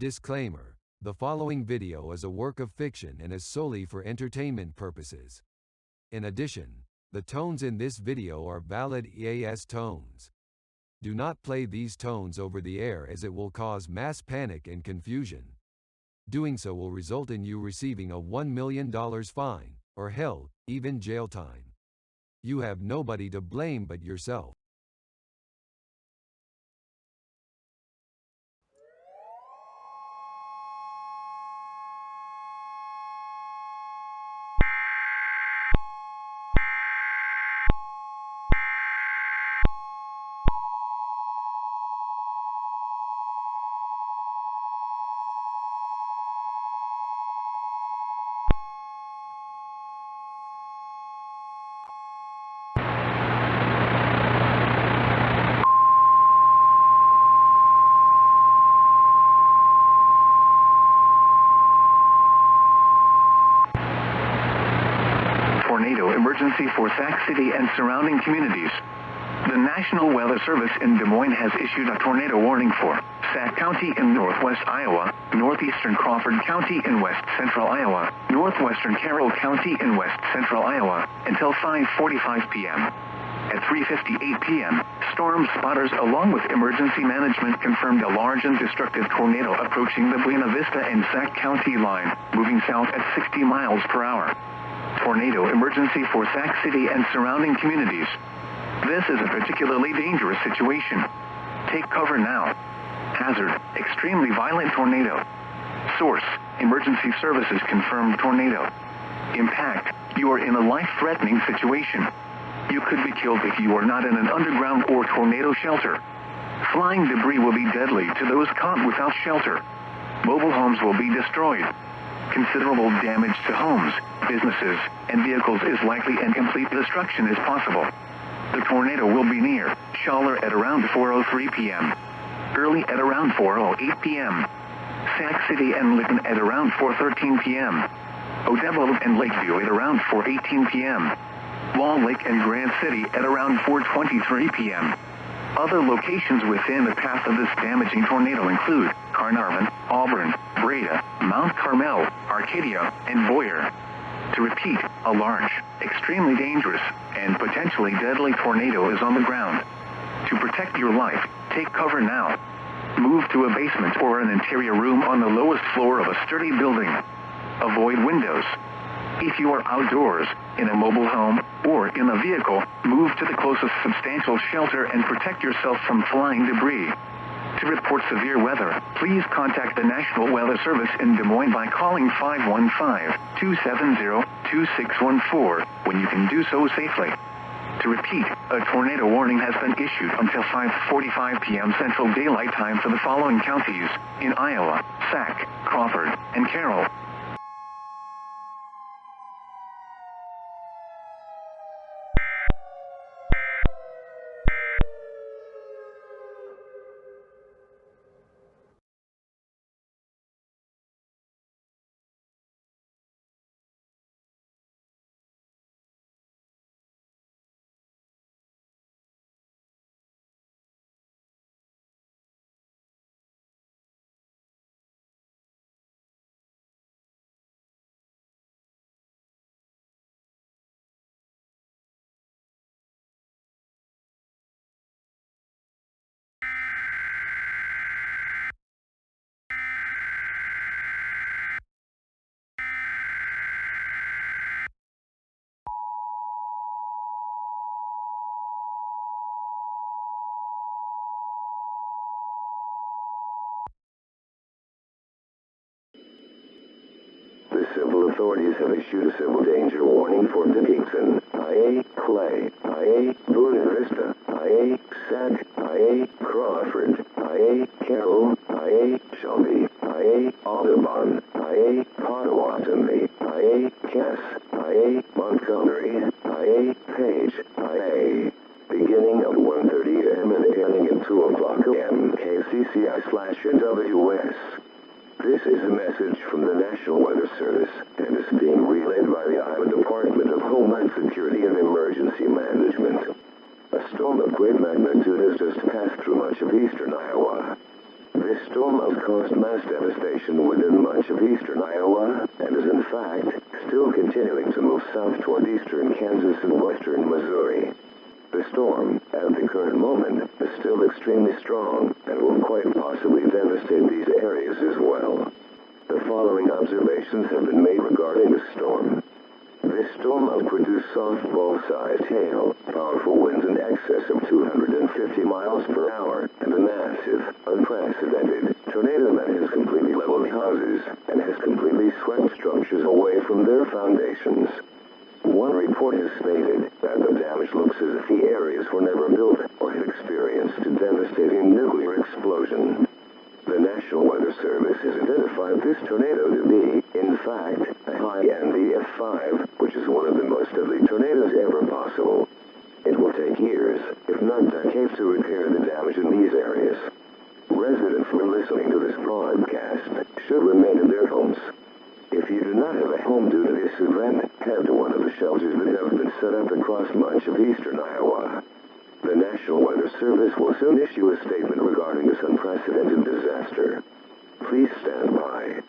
Disclaimer: the following video is a work of fiction and is solely for entertainment purposes. In addition, the tones in this video are valid EAS tones. Do not play these tones over the air as it will cause mass panic and confusion. Doing so will result in you receiving a $1 million fine, or hell, even jail time. You have nobody to blame but yourself. Tornado emergency for Sac City and surrounding communities. The National Weather Service in Des Moines has issued a tornado warning for Sac County in northwest Iowa, northeastern Crawford County in west central Iowa, northwestern Carroll County in west central Iowa, until 5:45 p.m. At 3:58 p.m., storm spotters along with emergency management confirmed a large and destructive tornado approaching the Buena Vista and Sac County line, moving south at 60 miles per hour. Tornado emergency for Sac City and surrounding communities. This is a particularly dangerous situation. Take cover now. Hazard: extremely violent tornado. Source: emergency services confirmed tornado. Impact: you are in a life-threatening situation. You could be killed if you are not in an underground or tornado shelter. Flying debris will be deadly to those caught without shelter. Mobile homes will be destroyed. Considerable damage to homes, businesses, and vehicles is likely and complete destruction is possible. The tornado will be near Schaller at around 4:03 p.m. Early at around 4:08 p.m. Sac City and Lytton at around 4:13 p.m. Odebo and Lakeview at around 4:18 p.m. Wall Lake and Grand City at around 4:23 p.m. Other locations within the path of this damaging tornado include Carnarvon, Auburn, Breda, Mount Carmel, Arcadia, and Boyer. To repeat, a large, extremely dangerous, and potentially deadly tornado is on the ground. To protect your life, take cover now. Move to a basement or an interior room on the lowest floor of a sturdy building. Avoid windows. If you are outdoors, in a mobile home, or in a vehicle, move to the closest substantial shelter and protect yourself from flying debris. To report severe weather, please contact the National Weather Service in Des Moines by calling 515-270-2614 when you can do so safely. To repeat, a tornado warning has been issued until 5:45 p.m. Central Daylight Time for the following counties in Iowa: Sac, Crawford, and Carroll. The civil authorities have issued a civil danger warning for Dickinson, IA, Clay, IA, Buena Vista, IA, Sac, IA, Crawford, IA, Carroll, IA, Shelby, IA, Audubon, IA, Potawatomi, IA, Cass, IA, Montgomery, IA, Page, IA. Beginning at 1:30 a.m. and ending at 2 o'clock a.m. KCCI/NWS. This is a message from the National Weather Service and is being relayed by the Iowa Department of Homeland Security and Emergency Management. A storm of great magnitude has just passed through much of eastern Iowa. This storm has caused mass devastation within much of eastern Iowa, and is in fact still continuing to move south toward eastern Kansas and western Missouri. The storm, at the current moment, is still extremely strong, and will quite possibly devastate these areas as well. The following observations have been made regarding the storm. This storm will produce softball-sized hail, powerful winds in excess of 250 miles per hour, and a massive, unprecedented tornado that has completely leveled houses, and has completely swept structures away from their foundations. One report has stated that the damage looks as if the areas were never built or had experienced a devastating nuclear explosion. The National Weather Service has identified this tornado to be, in fact, a high-end EF5, which is one of the most deadly tornadoes ever possible. It will take years, if not decades, to repair the damage in these areas. Residents who are listening to this broadcast should remain in their homes. If you do not have a home due to this event, head to one of the shelters that have been set up across much of eastern Iowa. The National Weather Service will soon issue a statement regarding this unprecedented disaster. Please stand by.